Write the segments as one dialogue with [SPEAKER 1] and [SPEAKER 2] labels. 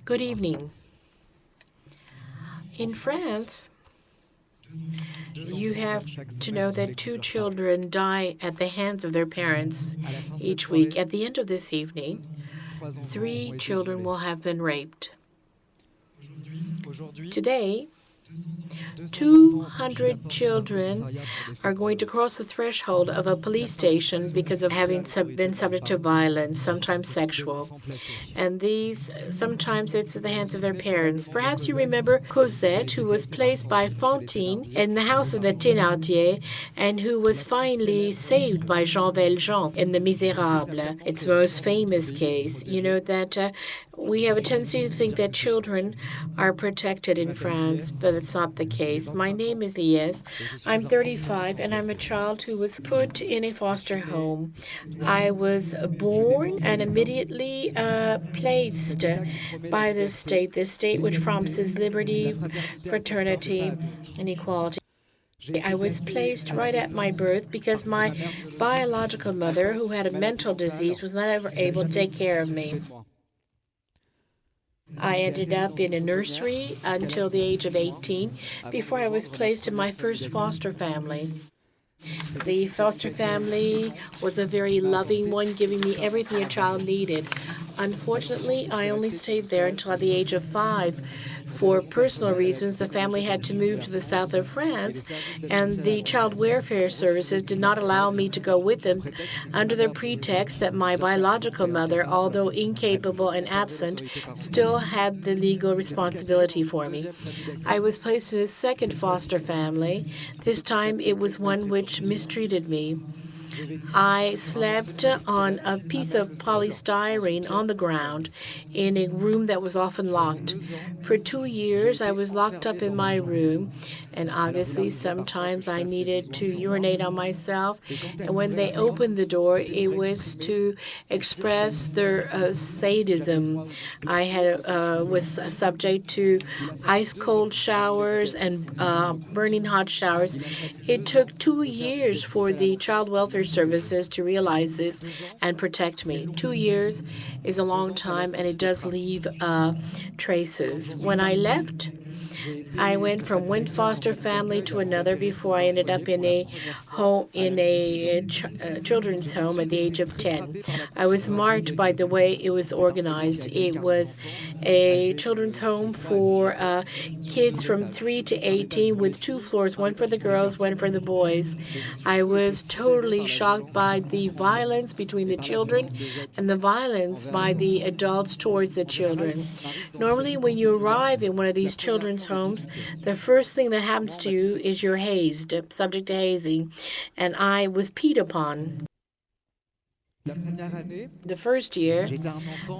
[SPEAKER 1] Good evening. In France, you have to know that 2 children die at the hands of their parents each week. At the end of this evening, 3 children will have been raped. Today, 200 children are going to cross the threshold of a police station because of having been subject to violence, sometimes sexual. And these, sometimes it's at the hands of their parents. Perhaps you remember Cosette, who was placed by Fantine in the house of the Thénardier, and who was finally saved by Jean Valjean in The Misérables. It's the most famous case. You know that we have a tendency to think that children are protected in France, but it's not the case. My name is Lyes. I'm 35, and I'm a child who was put in a foster home. I was born and immediately placed by the state which promises liberty, fraternity, and equality. I was placed right at my birth because my biological mother, who had a mental disease, was not ever able to take care of me. I ended up in a nursery until the age of 18 before I was placed in my first foster family. The foster family was a very loving one, giving me everything a child needed. Unfortunately, I only stayed there until the age of 5. For personal reasons, the family had to move to the south of France, and the child welfare services did not allow me to go with them under the pretext that my biological mother, although incapable and absent, still had the legal responsibility for me. I was placed in a second foster family. This time it was one which mistreated me. I slept on a piece of polystyrene on the ground in a room that was often locked. For 2 years, I was locked up in my room, and obviously sometimes I needed to urinate on myself. And when they opened the door, it was to express their sadism. I was subject to ice-cold showers and burning hot showers. It took 2 years for the child welfare services to realize this and protect me. 2 years is a long time, and it does leave traces. When I left, I went from one foster family to another before I ended up in a home, children's home at the age of 10. I was marked by the way it was organized. It was a children's home for kids from 3 to 18 with 2 floors, one for the girls, one for the boys. I was totally shocked by the violence between the children and the violence by the adults towards the children. Normally, when you arrive in one of these children's homes, the first thing that happens to you is you're hazed, subject to hazing, and I was peed upon. The first year,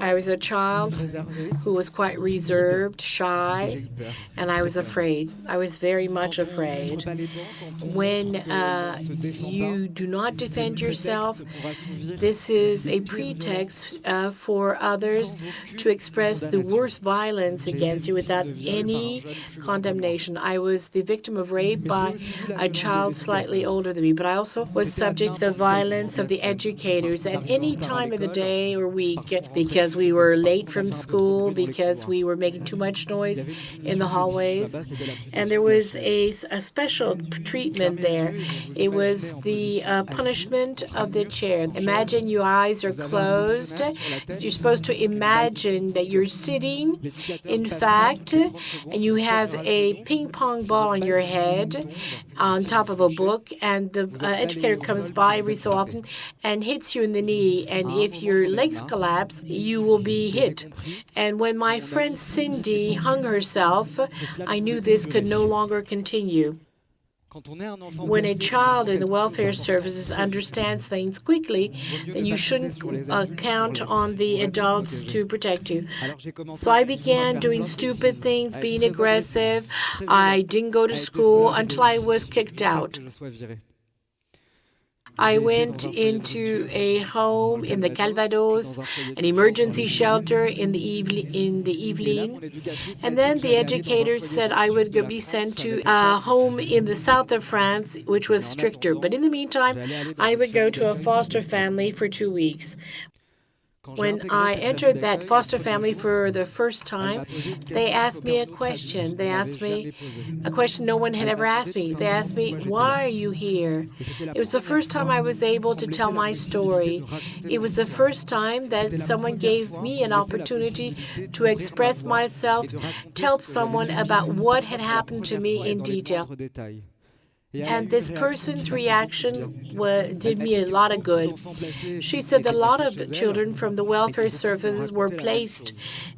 [SPEAKER 1] I was a child who was quite reserved, shy, and I was afraid. I was very much afraid. When you do not defend yourself, this is a pretext for others to express the worst violence against you without any condemnation. I was the victim of rape by a child slightly older than me, but I also was subject to the violence of the educators at any time of the day or week because we were late from school, because we were making too much noise in the hallways. And there was a special treatment there. It was the punishment of the chair. Imagine your eyes are closed. You're supposed to imagine that you're sitting, in fact, and you have a ping pong ball on your head on top of a book, and the educator comes by every so often and hits you in the knee, and if your legs collapse, you will be hit. And when my friend Cindy hung herself, I knew this could no longer continue. When a child in the welfare services understands things quickly, then you shouldn't count on the adults to protect you. So I began doing stupid things, being aggressive. I didn't go to school until I was kicked out. I went into a home in the Calvados, an emergency shelter in the Yvelines, and then the educator said I would be sent to a home in the south of France, which was stricter. But in the meantime, I would go to a foster family for 2 weeks. When I entered that foster family for the first time, they asked me a question. They asked me a question no one had ever asked me. They asked me, "Why are you here?" It was the first time I was able to tell my story. It was the first time that someone gave me an opportunity to express myself, tell someone about what had happened to me in detail. And this person's reaction did me a lot of good. She said that a lot of children from the welfare services were placed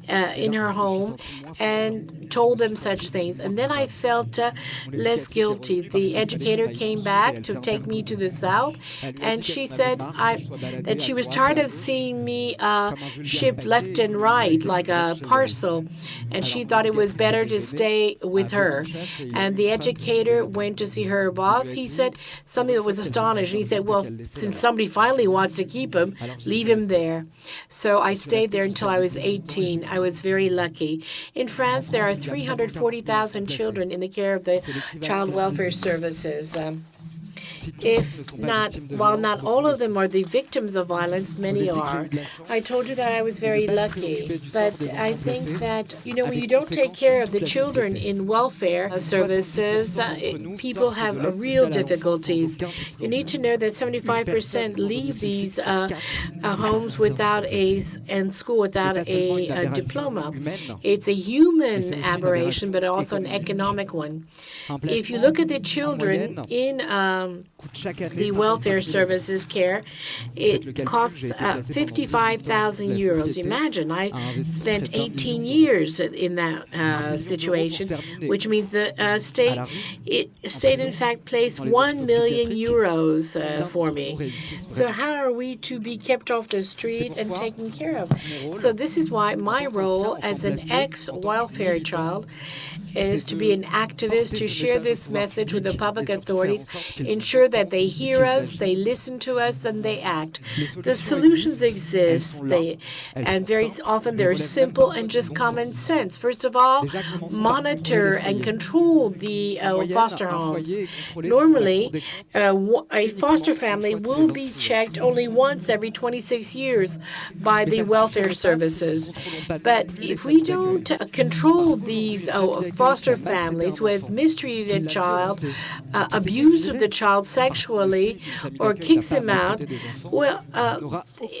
[SPEAKER 1] in her home and told them such things. And then I felt less guilty. The educator came back to take me to the south, and she said that she was tired of seeing me shipped left and right like a parcel, and she thought it was better to stay with her. And the educator went to see her boss. He said something that was astonishing. He said, "Well, since somebody finally wants to keep him, leave him there." So I stayed there until I was 18. I was very lucky. In France, there are 340,000 children in the care of the child welfare services. While not all of them are the victims of violence, many are. I told you that I was very lucky, but I think that, when you don't take care of the children in welfare services, people have real difficulties. You need to know that 75% leave these homes and school without a diploma. It's a human aberration, but also an economic one. If you look at the children in the welfare services care, it costs 55,000 euros. Imagine, I spent 18 years in that situation, which means the state in fact placed 1 million euros for me. So how are we to be kept off the street and taken care of? So this is why my role as an ex-welfare child is to be an activist, to share this message with the public authorities, ensure that they hear us, they listen to us, and they act. The solutions exist, and very often they're simple and just common sense. First of all, monitor and control the foster homes. Normally, a foster family will be checked only once every 26 years by the welfare services. But if we don't control these foster families who has mistreated a child, abused the child sexually, or kicks him out, well,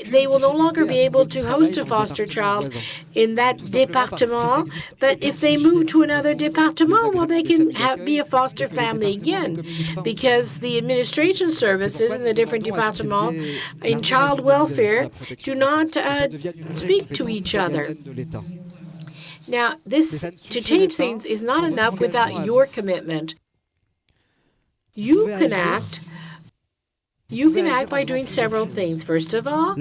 [SPEAKER 1] they will no longer be able to host a foster child in that département. But if they move to another département, well, they can be a foster family again, because the administration services in the different départements in child welfare do not speak to each other. Now, to change things is not enough without your commitment. You can act by doing several things. First of all,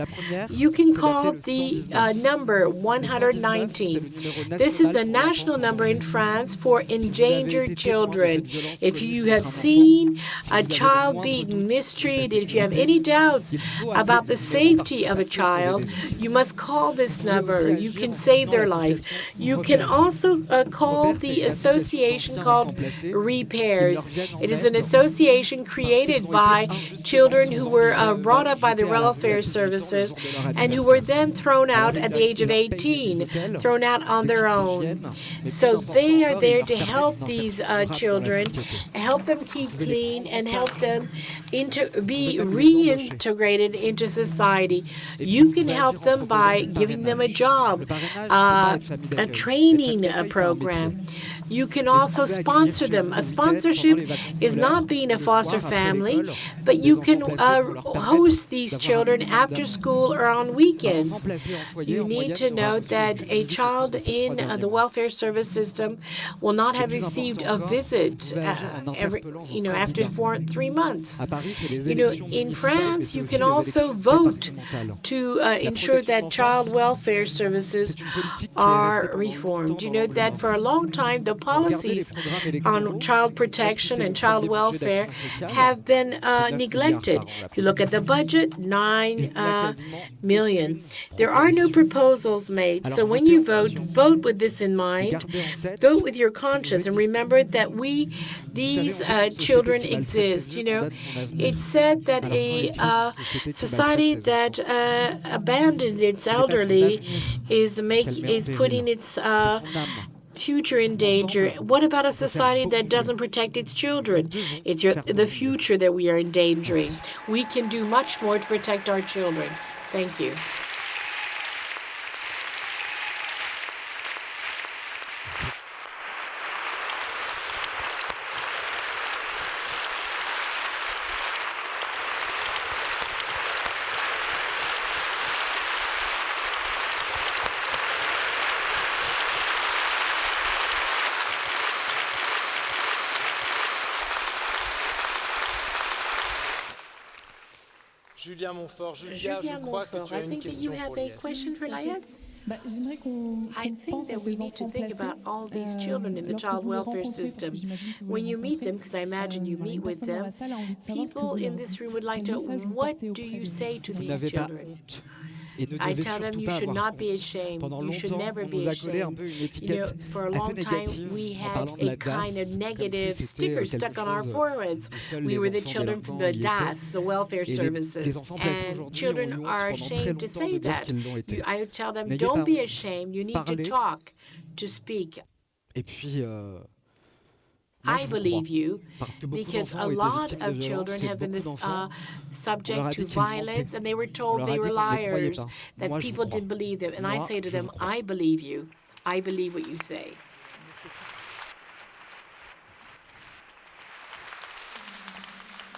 [SPEAKER 1] you can call the number 119. This is the national number in France for endangered children. If you have seen a child beaten, mistreated, if you have any doubts about the safety of a child, you must call this number. You can save their life. You can also call the association called Repairs. It is an association created by children who were brought up by the welfare services and who were then thrown out at the age of 18, thrown out on their own. So they are there to help these children, help them keep clean, and help them be reintegrated into society. You can help them by giving them a job, a training program. You can also sponsor them. A sponsorship is not being a foster family, but you can host these children after school or on weekends. You need to note that a child in the welfare service system will not have received a visit after 3 months. In France, you can also vote to ensure that child welfare services are reformed. You know that for a long time, the policies on child protection and child welfare have been neglected. If you look at the budget, 9 million. There are no proposals made. So when you vote, vote with this in mind. Vote with your conscience and remember that these children exist. You know, it's said that a society that abandoned its elderly is putting its future in danger. What about a society that doesn't protect its children? It's the future that we are endangering. We can do much more to protect our children. Thank you.
[SPEAKER 2] Julien Montfort, je crois que tu as une question pour Lyes.
[SPEAKER 1] I think that we need to think about all these children in the child welfare system. When you meet them, because I imagine you meet with them, people in this room would like to know, what do you say to these children? I tell them you should not be ashamed. You should never be ashamed. You know, for a long time, we had a kind of negative sticker stuck on our foreheads. We were the children from the DAS, the welfare services. And children are ashamed to say that. I tell them, don't be ashamed. You need to talk, to speak. I believe you, because a lot of children have been subject to violence, and they were told they were liars, that people didn't believe them. And I say to them, I believe you. I believe what you say.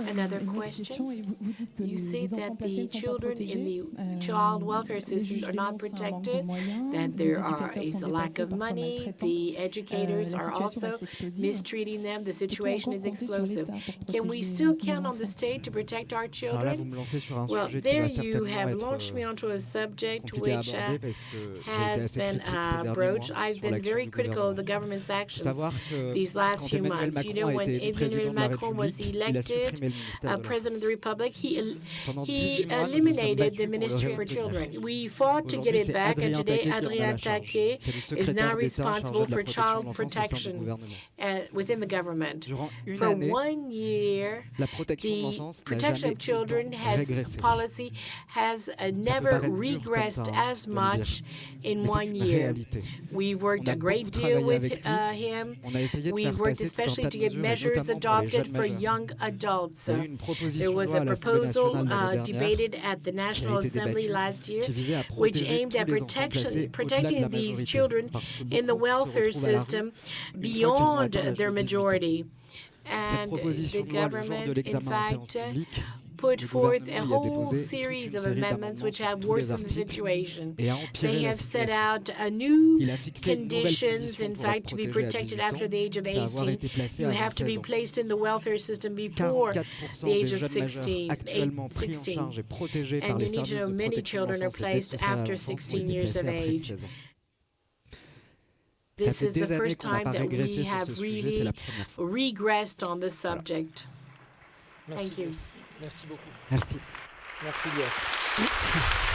[SPEAKER 1] Another question. You say that the children in the child welfare system are not protected, that there is a lack of money, the educators are also mistreating them, the situation is explosive. Can we still count on the state to protect our children? Well, there you have launched me onto a subject which has been broached. I've been very critical of the government's actions these last few months. You know, when Emmanuel Macron was elected President of the Republic, he eliminated the Ministry for Children. We fought to get it back, and today Adrien Taquet is now responsible for child protection within the government. For 1 year, the protection of children policy has never regressed as much in 1 year. We've worked a great deal with him. We've worked especially to get measures adopted for young adults. There was a proposal debated at the National Assembly last year, which aimed at protecting these children in the welfare system beyond their majority. And the government, in fact, put forth a whole series of amendments which have worsened the situation. They have set out new conditions, in fact, to be protected after the age of 18. You have to be placed in the welfare system before the age of 16. And you need to know many children are placed after 16 years of age. This is the first time that we have really regressed on this subject. Thank you.
[SPEAKER 2] Merci beaucoup.
[SPEAKER 3] Merci.
[SPEAKER 2] Merci, Lyes.